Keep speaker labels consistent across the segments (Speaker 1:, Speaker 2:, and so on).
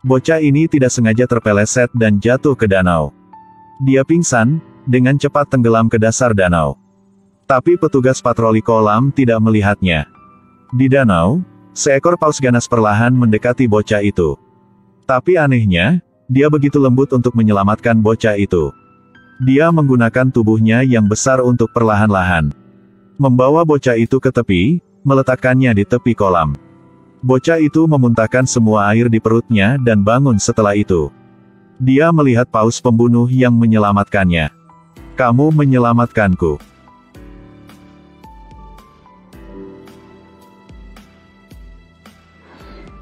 Speaker 1: Bocah ini tidak sengaja terpeleset dan jatuh ke danau. Dia pingsan, dengan cepat tenggelam ke dasar danau. Tapi petugas patroli kolam tidak melihatnya. Di danau, seekor paus ganas perlahan mendekati bocah itu. Tapi anehnya, dia begitu lembut untuk menyelamatkan bocah itu. Dia menggunakan tubuhnya yang besar untuk perlahan-lahan membawa bocah itu ke tepi, meletakkannya di tepi kolam. Bocah itu memuntahkan semua air di perutnya dan bangun setelah itu. Dia melihat paus pembunuh yang menyelamatkannya. "Kamu menyelamatkanku."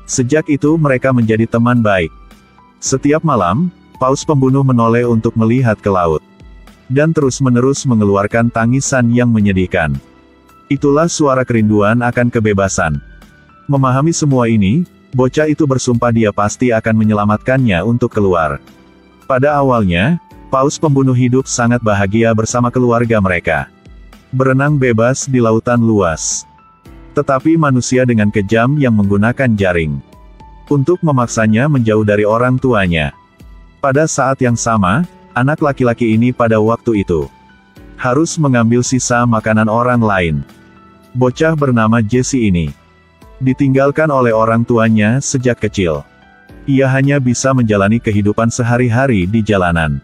Speaker 1: Sejak itu mereka menjadi teman baik. Setiap malam, paus pembunuh menoleh untuk melihat ke laut. Dan terus-menerus mengeluarkan tangisan yang menyedihkan. Itulah suara kerinduan akan kebebasan. Memahami semua ini, bocah itu bersumpah dia pasti akan menyelamatkannya untuk keluar. Pada awalnya, paus pembunuh hidup sangat bahagia bersama keluarga mereka. Berenang bebas di lautan luas. Tetapi manusia dengan kejam yang menggunakan jaring untuk memaksanya menjauh dari orang tuanya. Pada saat yang sama, anak laki-laki ini pada waktu itu harus mengambil sisa makanan orang lain. Bocah bernama Jesse ini ditinggalkan oleh orang tuanya sejak kecil. Ia hanya bisa menjalani kehidupan sehari-hari di jalanan.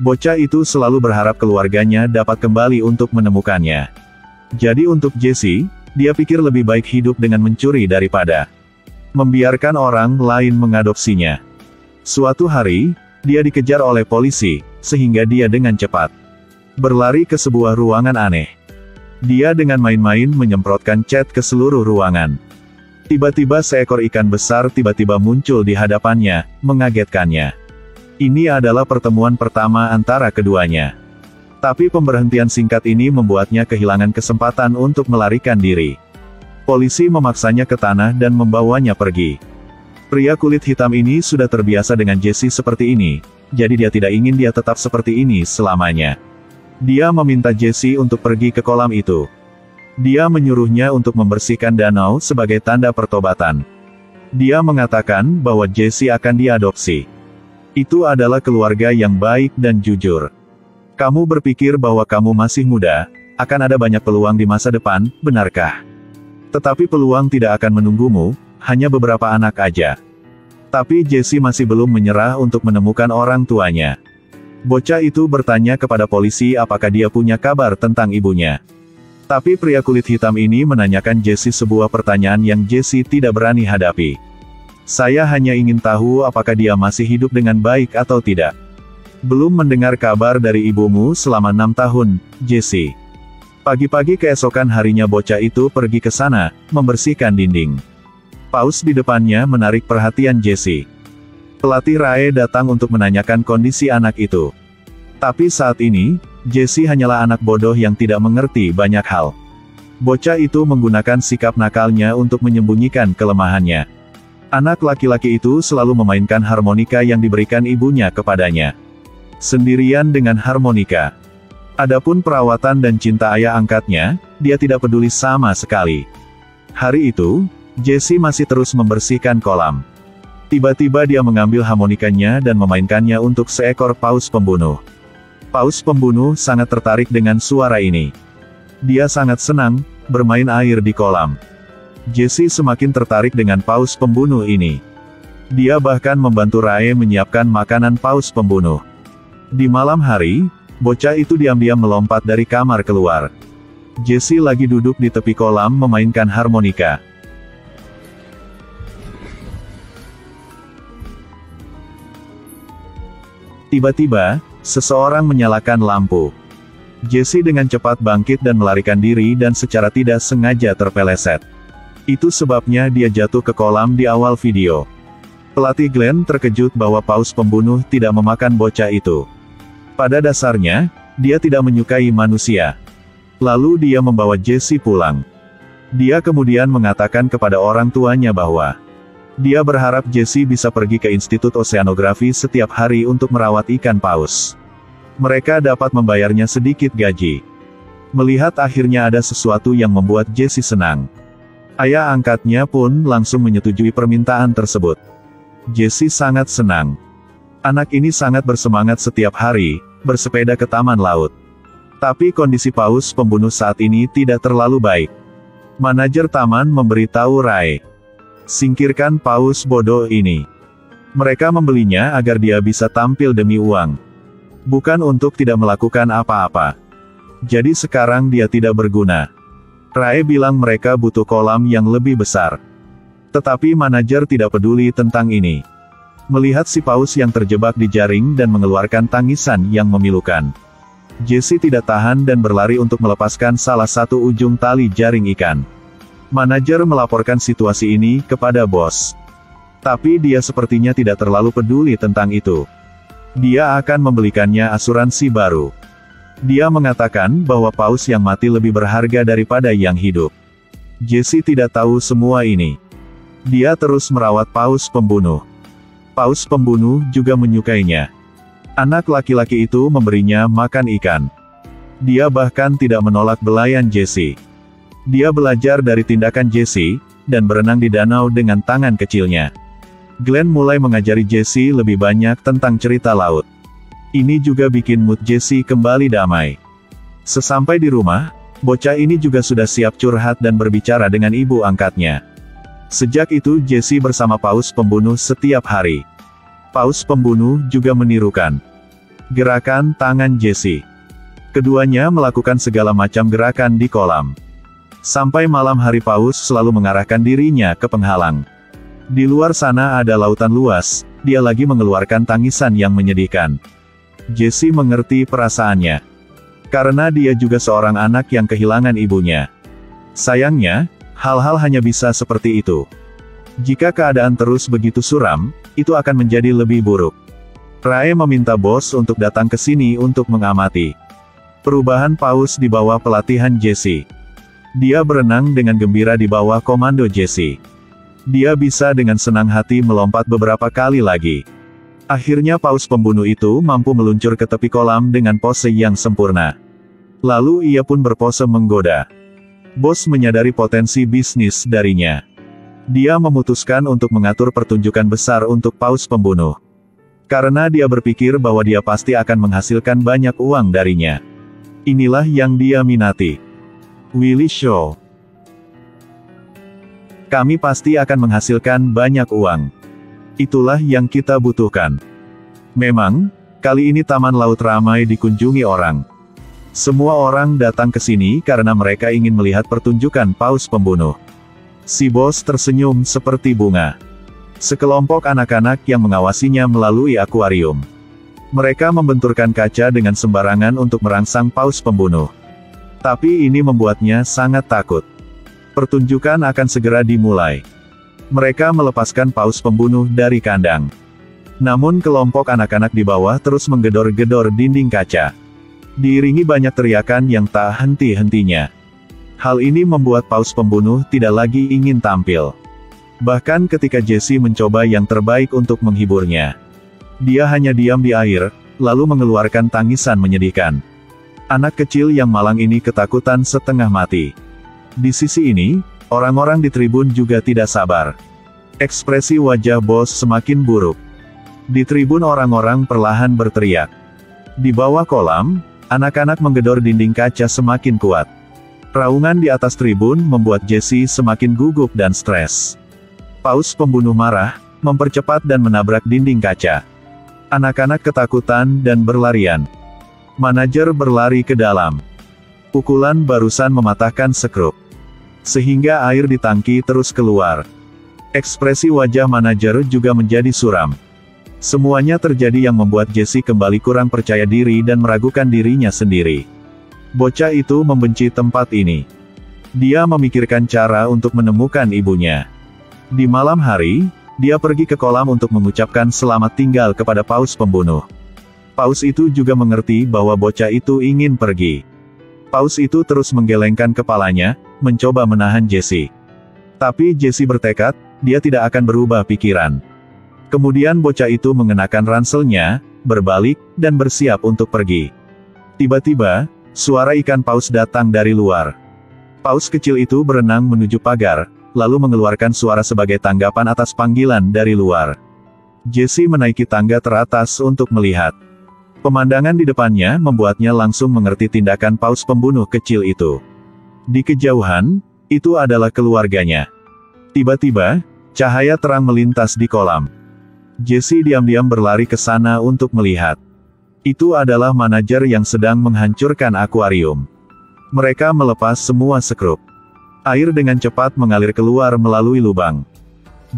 Speaker 1: Bocah itu selalu berharap keluarganya dapat kembali untuk menemukannya. Jadi untuk Jesse, dia pikir lebih baik hidup dengan mencuri daripada membiarkan orang lain mengadopsinya. Suatu hari, dia dikejar oleh polisi, sehingga dia dengan cepat berlari ke sebuah ruangan aneh. Dia dengan main-main menyemprotkan cat ke seluruh ruangan. Tiba-tiba seekor ikan besar tiba-tiba muncul di hadapannya, mengagetkannya. Ini adalah pertemuan pertama antara keduanya. Tapi pemberhentian singkat ini membuatnya kehilangan kesempatan untuk melarikan diri. Polisi memaksanya ke tanah dan membawanya pergi. Pria kulit hitam ini sudah terbiasa dengan Jesse seperti ini, jadi dia tidak ingin dia tetap seperti ini selamanya. Dia meminta Jesse untuk pergi ke kolam itu. Dia menyuruhnya untuk membersihkan danau sebagai tanda pertobatan. Dia mengatakan bahwa Jesse akan diadopsi. Itu adalah keluarga yang baik dan jujur. "Kamu berpikir bahwa kamu masih muda, akan ada banyak peluang di masa depan, benarkah? Tetapi peluang tidak akan menunggumu, hanya beberapa anak aja." Tapi Jesse masih belum menyerah untuk menemukan orang tuanya. Bocah itu bertanya kepada polisi apakah dia punya kabar tentang ibunya. Tapi pria kulit hitam ini menanyakan Jesse sebuah pertanyaan yang Jesse tidak berani hadapi. "Saya hanya ingin tahu apakah dia masih hidup dengan baik atau tidak. Belum mendengar kabar dari ibumu selama 6 tahun, Jesse." Pagi-pagi keesokan harinya bocah itu pergi ke sana, membersihkan dinding. Paus di depannya menarik perhatian Jesse. Pelatih Rae datang untuk menanyakan kondisi anak itu. Tapi saat ini, Jesse hanyalah anak bodoh yang tidak mengerti banyak hal. Bocah itu menggunakan sikap nakalnya untuk menyembunyikan kelemahannya. Anak laki-laki itu selalu memainkan harmonika yang diberikan ibunya kepadanya. Sendirian dengan harmonika. Adapun perawatan dan cinta ayah angkatnya, dia tidak peduli sama sekali. Hari itu, Jesse masih terus membersihkan kolam. Tiba-tiba dia mengambil harmonikanya dan memainkannya untuk seekor paus pembunuh. Paus pembunuh sangat tertarik dengan suara ini. Dia sangat senang bermain air di kolam. Jesse semakin tertarik dengan paus pembunuh ini. Dia bahkan membantu Rae menyiapkan makanan paus pembunuh. Di malam hari, bocah itu diam-diam melompat dari kamar keluar. Jesse lagi duduk di tepi kolam memainkan harmonika. Tiba-tiba, seseorang menyalakan lampu. Jesse dengan cepat bangkit dan melarikan diri dan secara tidak sengaja terpeleset. Itu sebabnya dia jatuh ke kolam di awal video. Pelatih Glenn terkejut bahwa paus pembunuh tidak memakan bocah itu. Pada dasarnya, dia tidak menyukai manusia. Lalu dia membawa Jesse pulang. Dia kemudian mengatakan kepada orang tuanya bahwa dia berharap Jesse bisa pergi ke Institut Oseanografi setiap hari untuk merawat ikan paus. Mereka dapat membayarnya sedikit gaji. Melihat akhirnya ada sesuatu yang membuat Jesse senang. Ayah angkatnya pun langsung menyetujui permintaan tersebut. Jesse sangat senang. Anak ini sangat bersemangat setiap hari, bersepeda ke taman laut. Tapi kondisi paus pembunuh saat ini tidak terlalu baik. Manajer taman memberitahu Ray, singkirkan paus bodoh ini. Mereka membelinya agar dia bisa tampil demi uang, bukan untuk tidak melakukan apa-apa. Jadi sekarang dia tidak berguna. Ray bilang mereka butuh kolam yang lebih besar. Tetapi manajer tidak peduli tentang ini. Melihat si paus yang terjebak di jaring dan mengeluarkan tangisan yang memilukan, Jesse tidak tahan dan berlari untuk melepaskan salah satu ujung tali jaring ikan. Manajer melaporkan situasi ini kepada bos. Tapi dia sepertinya tidak terlalu peduli tentang itu. Dia akan membelikannya asuransi baru. Dia mengatakan bahwa paus yang mati lebih berharga daripada yang hidup. Jesse tidak tahu semua ini. Dia terus merawat paus pembunuh. Paus pembunuh juga menyukainya. Anak laki-laki itu memberinya makan ikan. Dia bahkan tidak menolak belayan Jesse. Dia belajar dari tindakan Jesse, dan berenang di danau dengan tangan kecilnya. Glenn mulai mengajari Jesse lebih banyak tentang cerita laut. Ini juga bikin mood Jesse kembali damai. Sesampai di rumah, bocah ini juga sudah siap curhat dan berbicara dengan ibu angkatnya. Sejak itu Jesse bersama paus pembunuh setiap hari. Paus pembunuh juga menirukan gerakan tangan Jesse. Keduanya melakukan segala macam gerakan di kolam. Sampai malam hari paus selalu mengarahkan dirinya ke penghalang. Di luar sana ada lautan luas, dia lagi mengeluarkan tangisan yang menyedihkan. Jesse mengerti perasaannya. Karena dia juga seorang anak yang kehilangan ibunya. Sayangnya, hal-hal hanya bisa seperti itu. Jika keadaan terus begitu suram, itu akan menjadi lebih buruk. Ray meminta bos untuk datang ke sini untuk mengamati perubahan paus di bawah pelatihan Jesse. Dia berenang dengan gembira di bawah komando Jesse. Dia bisa dengan senang hati melompat beberapa kali lagi. Akhirnya paus pembunuh itu mampu meluncur ke tepi kolam dengan pose yang sempurna. Lalu ia pun berpose menggoda. Bos menyadari potensi bisnis darinya. Dia memutuskan untuk mengatur pertunjukan besar untuk paus pembunuh. Karena dia berpikir bahwa dia pasti akan menghasilkan banyak uang darinya. Inilah yang dia minati. Willy Show. Kami pasti akan menghasilkan banyak uang. Itulah yang kita butuhkan. Memang, kali ini taman laut ramai dikunjungi orang. Semua orang datang ke sini karena mereka ingin melihat pertunjukan paus pembunuh. Si bos tersenyum seperti bunga. Sekelompok anak-anak yang mengawasinya melalui akuarium. Mereka membenturkan kaca dengan sembarangan untuk merangsang paus pembunuh. Tapi ini membuatnya sangat takut. Pertunjukan akan segera dimulai. Mereka melepaskan paus pembunuh dari kandang. Namun kelompok anak-anak di bawah terus menggedor-gedor dinding kaca. Diiringi banyak teriakan yang tak henti-hentinya. Hal ini membuat paus pembunuh tidak lagi ingin tampil. Bahkan ketika Jesse mencoba yang terbaik untuk menghiburnya. Dia hanya diam di air, lalu mengeluarkan tangisan menyedihkan. Anak kecil yang malang ini ketakutan setengah mati. Di sisi ini, orang-orang di tribun juga tidak sabar. Ekspresi wajah bos semakin buruk. Di tribun orang-orang perlahan berteriak. Di bawah kolam, anak-anak menggedor dinding kaca semakin kuat. Raungan di atas tribun membuat Jesse semakin gugup dan stres. Paus pembunuh marah, mempercepat dan menabrak dinding kaca. Anak-anak ketakutan dan berlarian. Manajer berlari ke dalam. Pukulan barusan mematahkan sekrup. Sehingga air di tangki terus keluar. Ekspresi wajah manajer juga menjadi suram. Semuanya terjadi yang membuat Jesse kembali kurang percaya diri dan meragukan dirinya sendiri. Bocah itu membenci tempat ini. Dia memikirkan cara untuk menemukan ibunya. Di malam hari, dia pergi ke kolam untuk mengucapkan selamat tinggal kepada paus pembunuh. Paus itu juga mengerti bahwa bocah itu ingin pergi. Paus itu terus menggelengkan kepalanya, mencoba menahan Jesse. Tapi Jesse bertekad, dia tidak akan berubah pikiran. Kemudian bocah itu mengenakan ranselnya, berbalik, dan bersiap untuk pergi. Tiba-tiba, suara ikan paus datang dari luar. Paus kecil itu berenang menuju pagar, lalu mengeluarkan suara sebagai tanggapan atas panggilan dari luar. Jesse menaiki tangga teratas untuk melihat. Pemandangan di depannya membuatnya langsung mengerti tindakan paus pembunuh kecil itu. Di kejauhan, itu adalah keluarganya. Tiba-tiba, cahaya terang melintas di kolam. Jesse diam-diam berlari ke sana untuk melihat. Itu adalah manajer yang sedang menghancurkan akuarium. Mereka melepas semua sekrup. Air dengan cepat mengalir keluar melalui lubang.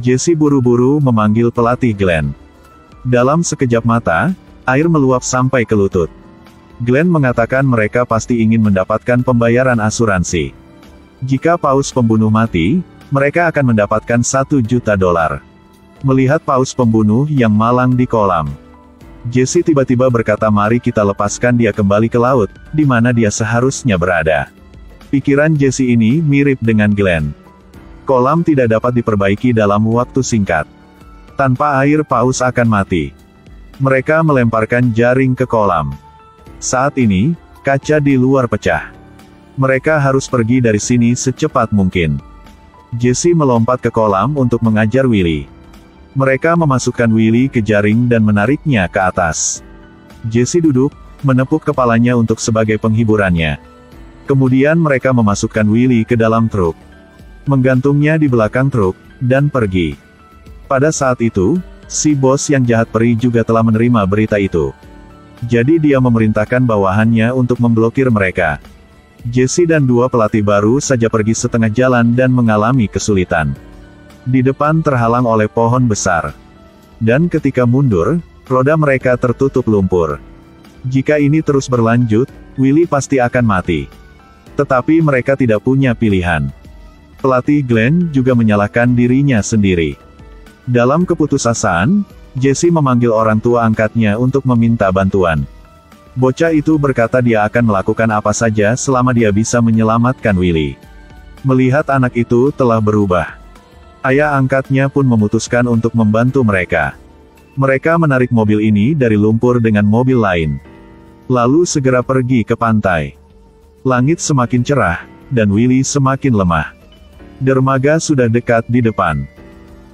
Speaker 1: Jesse buru-buru memanggil pelatih Glenn. Dalam sekejap mata, air meluap sampai ke lutut. Glenn mengatakan mereka pasti ingin mendapatkan pembayaran asuransi. Jika paus pembunuh mati, mereka akan mendapatkan $1 juta. Melihat paus pembunuh yang malang di kolam, Jesse tiba-tiba berkata, mari kita lepaskan dia kembali ke laut, di mana dia seharusnya berada. Pikiran Jesse ini mirip dengan Glenn. Kolam tidak dapat diperbaiki dalam waktu singkat. Tanpa air paus akan mati. Mereka melemparkan jaring ke kolam. Saat ini, kaca di luar pecah. Mereka harus pergi dari sini secepat mungkin. Jesse melompat ke kolam untuk mengajar Willy. Mereka memasukkan Willy ke jaring dan menariknya ke atas. Jesse duduk, menepuk kepalanya untuk sebagai penghiburannya. Kemudian mereka memasukkan Willy ke dalam truk, menggantungnya di belakang truk, dan pergi. Pada saat itu, si bos yang jahat peri juga telah menerima berita itu. Jadi dia memerintahkan bawahannya untuk memblokir mereka. Jesse dan dua pelatih baru saja pergi setengah jalan dan mengalami kesulitan. Di depan terhalang oleh pohon besar. Dan ketika mundur, roda mereka tertutup lumpur. Jika ini terus berlanjut, Willy pasti akan mati. Tetapi mereka tidak punya pilihan. Pelatih Glenn juga menyalahkan dirinya sendiri. Dalam keputusasaan, Jesse memanggil orang tua angkatnya untuk meminta bantuan. Bocah itu berkata dia akan melakukan apa saja selama dia bisa menyelamatkan Willy. Melihat anak itu telah berubah, ayah angkatnya pun memutuskan untuk membantu mereka. Mereka menarik mobil ini dari lumpur dengan mobil lain. Lalu segera pergi ke pantai. Langit semakin cerah, dan Willy semakin lemah. Dermaga sudah dekat di depan.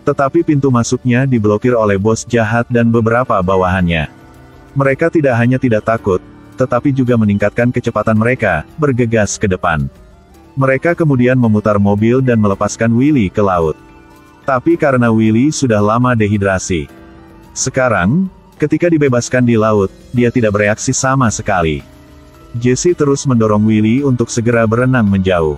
Speaker 1: Tetapi pintu masuknya diblokir oleh bos jahat dan beberapa bawahannya. Mereka tidak hanya tidak takut, tetapi juga meningkatkan kecepatan mereka, bergegas ke depan. Mereka kemudian memutar mobil dan melepaskan Willy ke laut. Tapi karena Willy sudah lama dehidrasi. Sekarang, ketika dibebaskan di laut, dia tidak bereaksi sama sekali. Jesse terus mendorong Willy untuk segera berenang menjauh.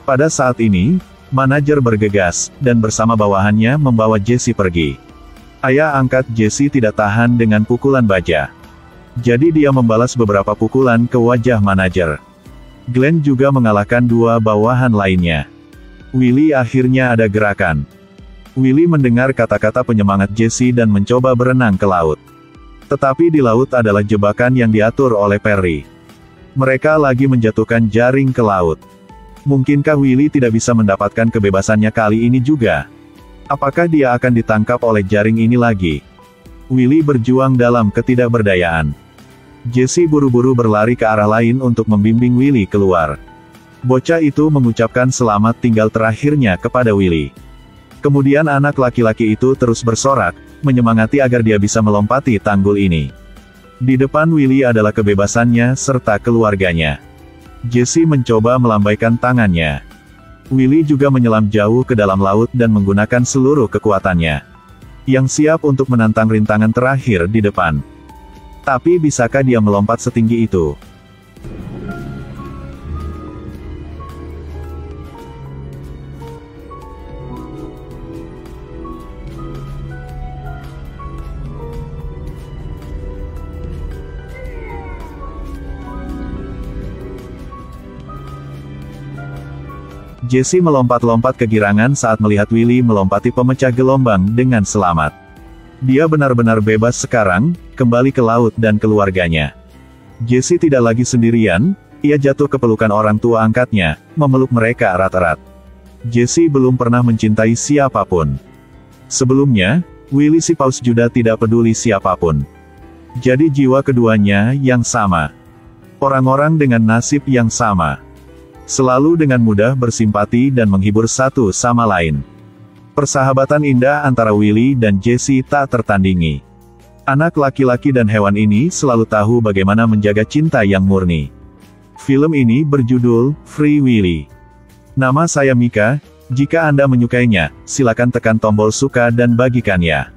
Speaker 1: Pada saat ini, manajer bergegas, dan bersama bawahannya membawa Jesse pergi. Ayah angkat Jesse tidak tahan dengan pukulan baja. Jadi dia membalas beberapa pukulan ke wajah manajer. Glenn juga mengalahkan dua bawahan lainnya. Willy akhirnya ada gerakan. Willy mendengar kata-kata penyemangat Jesse dan mencoba berenang ke laut. Tetapi di laut adalah jebakan yang diatur oleh Perry. Mereka lagi menjatuhkan jaring ke laut. Mungkinkah Willy tidak bisa mendapatkan kebebasannya kali ini juga? Apakah dia akan ditangkap oleh jaring ini lagi? Willy berjuang dalam ketidakberdayaan. Jesse buru-buru berlari ke arah lain untuk membimbing Willy keluar. Bocah itu mengucapkan selamat tinggal terakhirnya kepada Willy. Kemudian anak laki-laki itu terus bersorak, menyemangati agar dia bisa melompati tanggul ini. Di depan Willy adalah kebebasannya serta keluarganya. Jesse mencoba melambaikan tangannya. Willy juga menyelam jauh ke dalam laut dan menggunakan seluruh kekuatannya. Yang siap untuk menantang rintangan terakhir di depan. Tapi bisakah dia melompat setinggi itu? Jesse melompat-lompat kegirangan saat melihat Willy melompati pemecah gelombang dengan selamat. Dia benar-benar bebas sekarang, kembali ke laut dan keluarganya. Jesse tidak lagi sendirian, ia jatuh ke pelukan orang tua angkatnya, memeluk mereka erat-erat. Jesse belum pernah mencintai siapapun. Sebelumnya, Willy si paus Juda tidak peduli siapapun. Jadi jiwa keduanya yang sama. Orang-orang dengan nasib yang sama. Selalu dengan mudah bersimpati dan menghibur satu sama lain. Persahabatan indah antara Willy dan Jessie tak tertandingi. Anak laki-laki dan hewan ini selalu tahu bagaimana menjaga cinta yang murni. Film ini berjudul Free Willy. Nama saya Mika. Jika Anda menyukainya, silakan tekan tombol suka dan bagikannya.